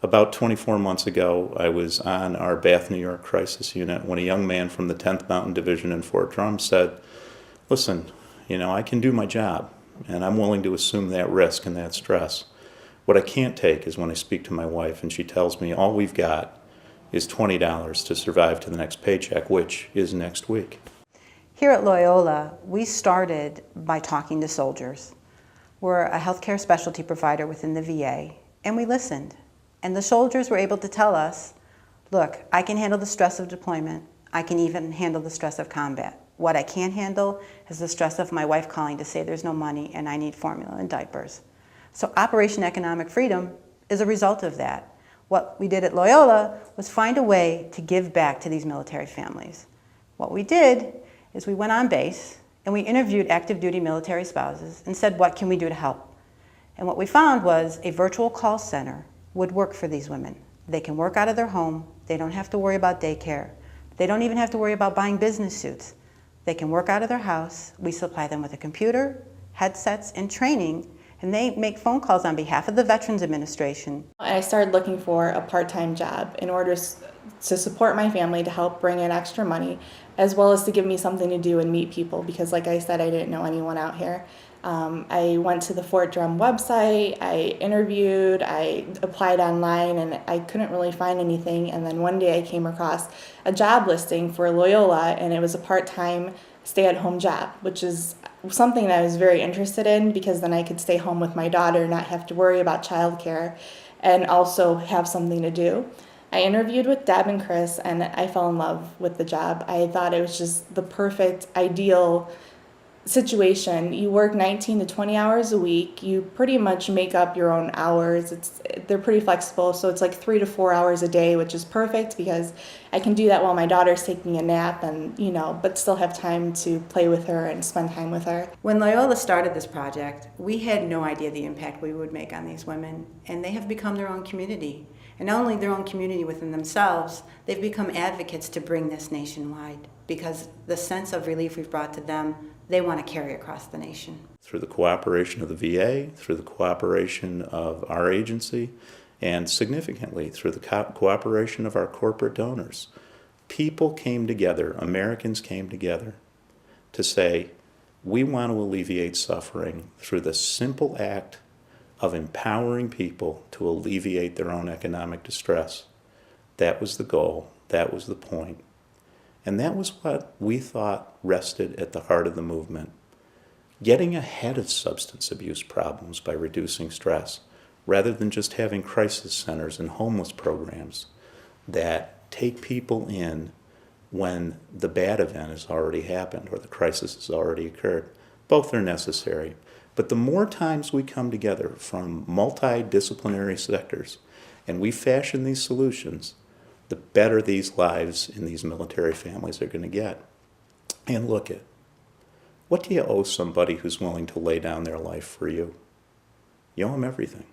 About 24 months ago, I was on our Bath, New York crisis unit when a young man from the 10th Mountain Division in Fort Drum said, listen, I can do my job, and I'm willing to assume that risk and that stress. What I can't take is when I speak to my wife and she tells me all we've got is $20 to survive to the next paycheck, which is next week. Here at Loyola, we started by talking to soldiers. We're a healthcare specialty provider within the VA, and we listened. And the soldiers were able to tell us, look, I can handle the stress of deployment. I can even handle the stress of combat. What I can't handle is the stress of my wife calling to say there's no money and I need formula and diapers. So Operation Economic Freedom is a result of that. What we did at Loyola was find a way to give back to these military families. What we did is we went on base and we interviewed active duty military spouses and said, what can we do to help? And what we found was a virtual call center would work for these women. They can work out of their home. They don't have to worry about daycare. They don't even have to worry about buying business suits. They can work out of their house. We supply them with a computer, headsets, and training, and they make phone calls on behalf of the Veterans Administration. I started looking for a part-time job in order to support my family, to help bring in extra money, as well as to give me something to do and meet people, because like I said, I didn't know anyone out here. I went to the Fort Drum website, I interviewed, I applied online, and I couldn't really find anything. And then one day I came across a job listing for Loyola, and it was a part-time stay-at-home job, which is something that I was very interested in, because then I could stay home with my daughter, not have to worry about childcare, and also have something to do. I interviewed with Deb and Chris, and I fell in love with the job. I thought it was just the perfect, ideal situation. You work 19 to 20 hours a week. You pretty much make up your own hours. They're pretty flexible, so it's like 3 to 4 hours a day, which is perfect because I can do that while my daughter's taking a nap, and but still have time to play with her and spend time with her. When Loyola started this project, we had no idea the impact we would make on these women, and they have become their own community. And not only their own community within themselves, they've become advocates to bring this nationwide, because the sense of relief we've brought to them, they want to carry across the nation. Through the cooperation of the VA, through the cooperation of our agency, and significantly through the cooperation of our corporate donors, people came together, Americans came together to say, we want to alleviate suffering through the simple act of empowering people to alleviate their own economic distress. That was the goal, that was the point. And that was what we thought rested at the heart of the movement. Getting ahead of substance abuse problems by reducing stress, rather than just having crisis centers and homeless programs that take people in when the bad event has already happened or the crisis has already occurred. Both are necessary. But the more times we come together from multidisciplinary sectors and we fashion these solutions, the better these lives in these military families are going to get. And look at, what do you owe somebody who's willing to lay down their life for you? You owe them everything.